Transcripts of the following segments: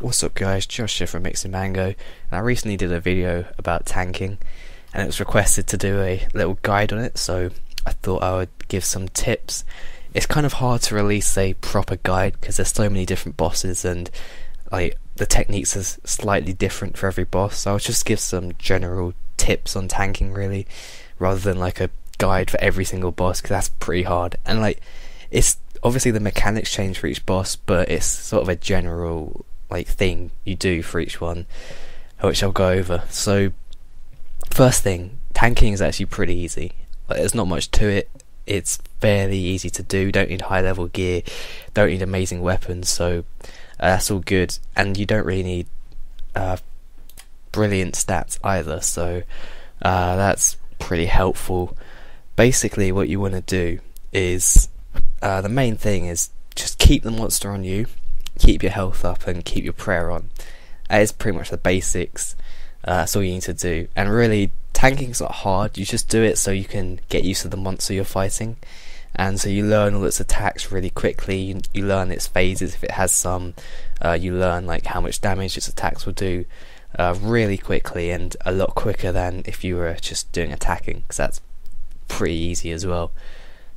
What's up guys, Josh here from Mixing Mango, and I recently did a video about tanking and it was requested to do a little guide on it, so I thought I would give some tips. It's kind of hard to release a proper guide because there's so many different bosses and like the techniques are slightly different for every boss, so I'll just give some general tips on tanking really, rather than like a guide for every single boss, because that's pretty hard. And like, it's obviously the mechanics change for each boss, but it's sort of a general like thing you do for each one, which I'll go over. So first thing, tanking is actually pretty easy. Like, there's not much to it. It's fairly easy to do. Don't need high level gear, don't need amazing weapons, so that's all good. And you don't really need brilliant stats either, so that's pretty helpful. Basically what you want to do is the main thing is just keep the monster on you, keep your health up, and keep your prayer on. That is pretty much the basics. That's all you need to do. And really, tanking's not hard. You just do it so you can get used to the monster you're fighting, and so you learn all its attacks really quickly. You learn its phases if it has some. You learn like how much damage its attacks will do really quickly, and a lot quicker than if you were just doing attacking, because that's pretty easy as well.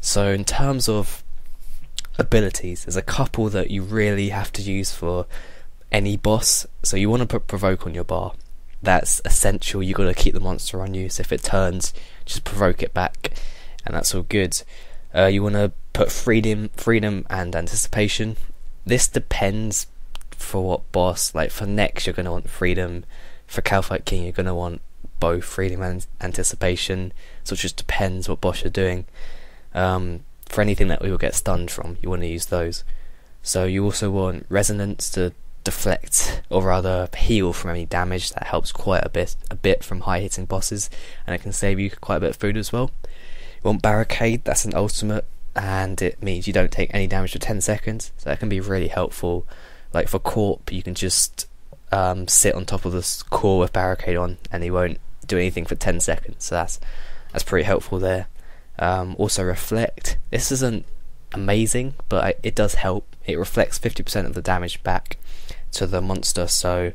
So in terms of abilities, there's a couple that you really have to use for any boss. So you want to put provoke on your bar. That's essential. You got to keep the monster on you, so if it turns, just provoke it back, and that's all good. You want to put freedom and anticipation. This depends for what boss. Like for Nex you're going to want freedom, for Calfight King you're going to want both freedom and anticipation, so it just depends what boss you're doing. For anything that we will get stunned from, you want to use those. So you also want resonance to deflect, or rather heal from any damage. That helps quite a bit from high hitting bosses, and it can save you quite a bit of food as well. You want barricade. That's an ultimate, and it means you don't take any damage for 10 seconds, so that can be really helpful. Like for Corp, you can just sit on top of the core with barricade on and he won't do anything for 10 seconds, so that's pretty helpful there. Also reflect. This isn't amazing, but it does help. It reflects 50% of the damage back to the monster, so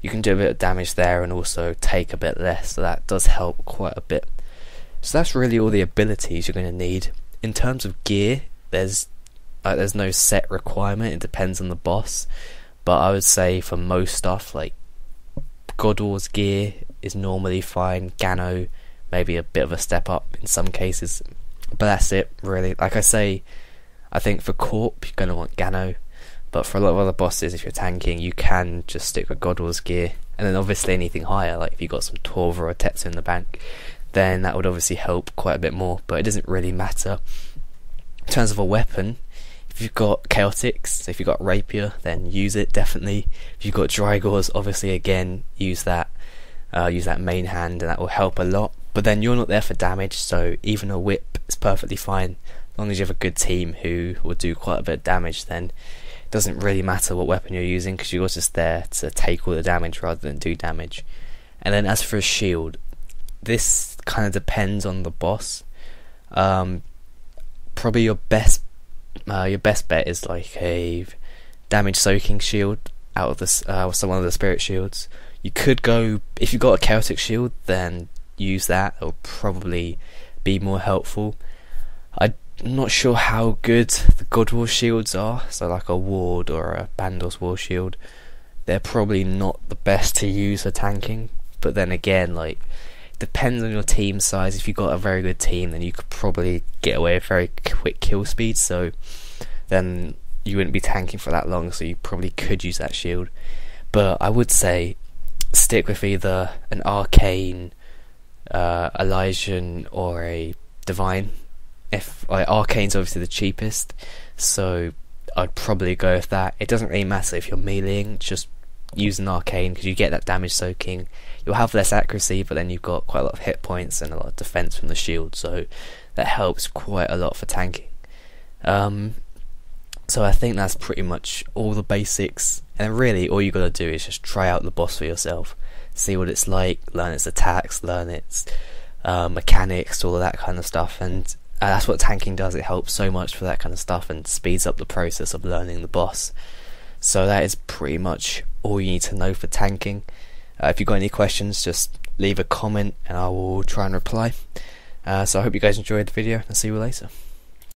you can do a bit of damage there and also take a bit less, so that does help quite a bit. So that's really all the abilities you're going to need. In terms of gear, there's no set requirement. It depends on the boss, but I would say for most stuff, like God War's gear is normally fine. Gano, maybe a bit of a step up in some cases, but that's it really. Like I say, I think for Corp you're going to want Gano, but for a lot of other bosses, if you're tanking, you can just stick with God War's gear. And then obviously anything higher, like if you got some Torva or Tetsu in the bank, then that would obviously help quite a bit more, but it doesn't really matter. In terms of a weapon, if you've got Chaotix, so if you've got Rapier, then use it definitely. If you've got Drygores, obviously again use that main hand, and that will help a lot. But then you're not there for damage, so even a whip is perfectly fine. As long as you have a good team who will do quite a bit of damage, then it doesn't really matter what weapon you're using, because you're just there to take all the damage rather than do damage. And then as for a shield, this kind of depends on the boss. Probably your best bet is like a damage soaking shield out of this one of the spirit shields. You could go, if you've got a chaotic shield, then use that. It'll probably be more helpful. I'm not sure how good the God War shields are, so like a ward or a Bandos War shield, they're probably not the best to use for tanking. But then again, like, depends on your team size. If you've got a very good team, then you could probably get away with very quick kill speed, so then you wouldn't be tanking for that long, so you probably could use that shield. But I would say stick with either an Arcane, Elysian, or a Divine. If like, Arcane's obviously the cheapest, so I'd probably go with that. It doesn't really matter if you're meleeing, just use an Arcane, because you get that damage soaking. You'll have less accuracy, but then you've got quite a lot of hit points and a lot of defense from the shield, so that helps quite a lot for tanking. So I think that's pretty much all the basics, and really all you gotta do is just try out the boss for yourself, see what it's like, learn its attacks, learn its mechanics, all of that kind of stuff, and that's what tanking does. It helps so much for that kind of stuff and speeds up the process of learning the boss. So that is pretty much all you need to know for tanking. If you've got any questions, just leave a comment and I will try and reply. So I hope you guys enjoyed the video, and see you later.